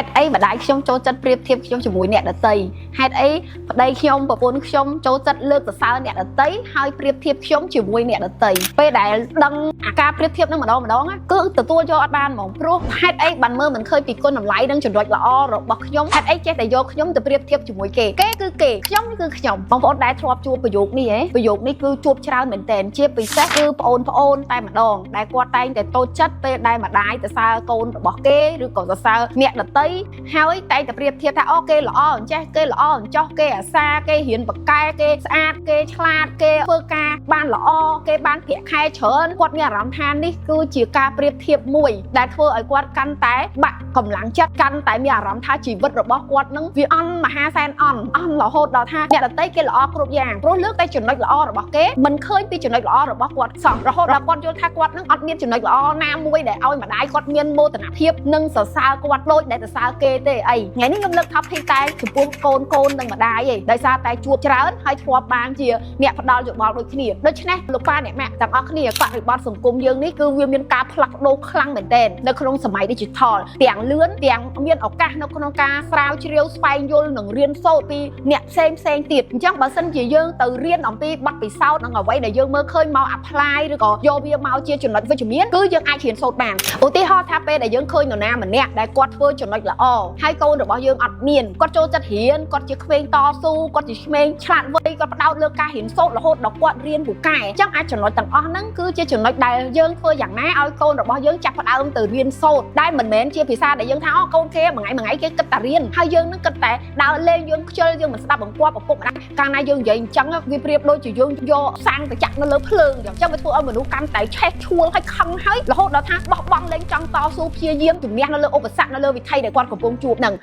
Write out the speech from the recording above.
hạt ấy mà đại trong cho chất priệp thiệp trong chỉ mũi nẹt ở tây hạt ấy đây trong và vốn trong cho chất lược từ sao nẹt ở tây hai priệp thiệp trong chỉ mũi nẹt ở tây về đại đăng ca priệp thiệp nó mà đó á cứ từ tua cho ban mỏng pro hạt ấy bàn mơ mình khơi bị con nằm lái đang chuẩn bị là o rồi bọc nhóm hạt ấy chết để vô nhóm từ priệp thiệp chỉ mũi kề cứ kề nhóm cứ nhóm bóng vốn đại thọp chuaประโยคนี้ประโยคนี้คือជួបច្រើនមែនតើជាពិសេសគឺប្អូនតែម្ដងដែលគាត់តែងតែតូចចិត្តពេលដែលម្ដាយទៅសើកូនរបស់គេឬក៏សរសើរអ្នកដតីហើយតែងតែប្រៀបធៀបថាអូគេល្អអញ្ចេះគេល្អអញ្ចោះគេអាសាគេហ៊ានបកកែគេស្អាតគេឆ្លាតគេធ្វើការបានល្អគេបានប្រាក់ខែច្រើនគាត់មានអារម្មណ៍ថានេះគឺជាការប្រៀបធៀបមួយដែលធ្វើឲ្យគាត់កាន់តែបាក់កម្លាំងចិត្តកាន់តែមានអារម្មណ៍ថាជីវិតរបស់គាត់នឹងវាអន់មហាសែនអន់រហូតដល់ថាអ្នកដតីគេល្អគ្រប់យ៉ាងព្រោះលើកតែចំណុចល្អរបស់គេមិនឃើញពីចំណុចល្អរបស់គាត់សោះរហូតដល់គាត់យល់ថាគាត់នឹងអត់មានចំណុចល្អណាមួយដែលឲ្យម្ដាយគាត់មានមោទនភាពនិងសរសើរគាត់ដូចដែលសរសើរគេទេអីថ្ងៃនេះខ្ញុំលើកថាភីតែចំពោះកូននិងម្ដាយឯងដោយសារតែជួបច្រើនហើយធ្លាប់បានជាអ្នកផ្ដាល់យោបល់ដូចគ្នាដូច្នេះលោកប៉ាអ្នកម៉ាក់ទាំងអស់គ្នាបរិបទសង្គមយើងនេះគឺវាមានការផ្លាស់ប្ដូរខ្លាំងមែនទែននៅក្នុងសម័យ Digital ទាំងលឿនទាំងមានឱកាសនៅក្នុងការស្រាវជ្រាវស្វែងយល់និងរៀនសូត្រពីអ្នកផ្សេងទៀតអញ្ចឹងបើសិនជាយើងទៅរៀនអំពីបទពិសោធន៍និងអ្វីដែលយើងមើលឃើញមក apply ឬក៏យកវាមកជាចំណុចវិជ្ជមានគឺយើងអាចរៀនសូត្របានឧទាហរណ៍ថាពេលដែលយើងឃើញនរណាម្នាក់ដែលគាត់ធ្វើចំណុចល្អហើយកូនរបស់យើងអត់មានគាត់ចូលចិត្តរៀនគាត់ជាក្មេងតស៊ូគាត់ជាក្មេងឆ្លាតវៃគាត់ផ្ដោតលើការរៀនសូត្ររហូតដល់គាត់រៀនពូកែអញ្ចឹងអាចចំណុចទាំងអស់ហ្នឹងគឺជាចំណុចដែលយើងធ្វើយ៉ាងណាឲ្យកូនរបស់យើងចាប់ផ្ដើមទៅរៀនសូត្រដែលមិនមែនជាភាសាដែលយើងថាអូកូនគេមួយថ្ងៃគេគិតតែរៀនហើយយើងនឹងគិតតែដើរលេងយើងខ្ជិលយើងមិនស្ដាប់បង្គាប់ឪពុកម្ដាយកាលណាយើងនិយាយអញ្ចឹងវាប្រៀបដូចជាយើងយកសាំងទៅចាក់នៅលើភ្លើងអញ្ចឹងវាធ្វើឲ្យមនុស្សកាន់តែឆេះឈួលហើយខឹងហើយរហូតដល់ថាបោះបង់លេងចង់តស៊ូព្យាយាមជំនះនៅលើឧបសគ្គនៅលើវិថីដែលគាត់កំពុងជួបហ្នឹង